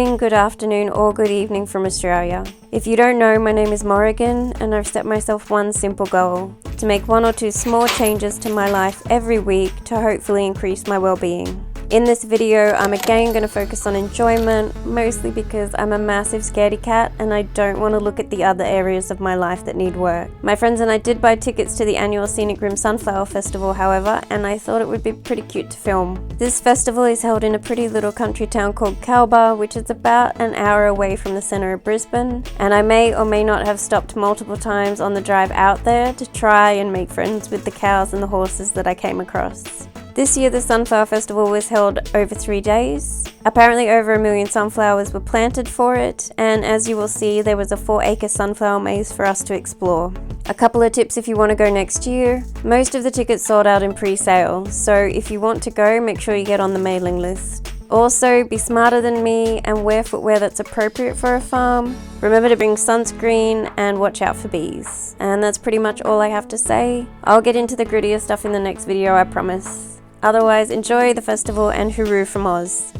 morning, good afternoon, or good evening from Australia. If you don't know, my name is Morrigan, and I've set myself one simple goal: to make 1 or 2 small changes to my life every week to hopefully increase my well-being. In this video, I'm again going to focus on enjoyment, mostly because I'm a massive scaredy cat and I don't want to look at the other areas of my life that need work. My friends and I did buy tickets to the annual Scenic Sunflower Festival, however, and I thought it would be pretty cute to film. This festival is held in a pretty little country town called Kalbar, which is about an hour away from the centre of Brisbane, and I may or may not have stopped multiple times on the drive out there to try and make friends with the cows and the horses that I came across. This year the Sunflower Festival was held over 3 days. Apparently over 1 million sunflowers were planted for it, and as you will see, there was a 4-acre sunflower maze for us to explore. A couple of tips if you want to go next year. Most of the tickets sold out in pre-sale, so if you want to go, make sure you get on the mailing list. Also, be smarter than me and wear footwear that's appropriate for a farm. Remember to bring sunscreen and watch out for bees. And that's pretty much all I have to say. I'll get into the grittier stuff in the next video, I promise. Otherwise, enjoy the festival and hooroo from Oz.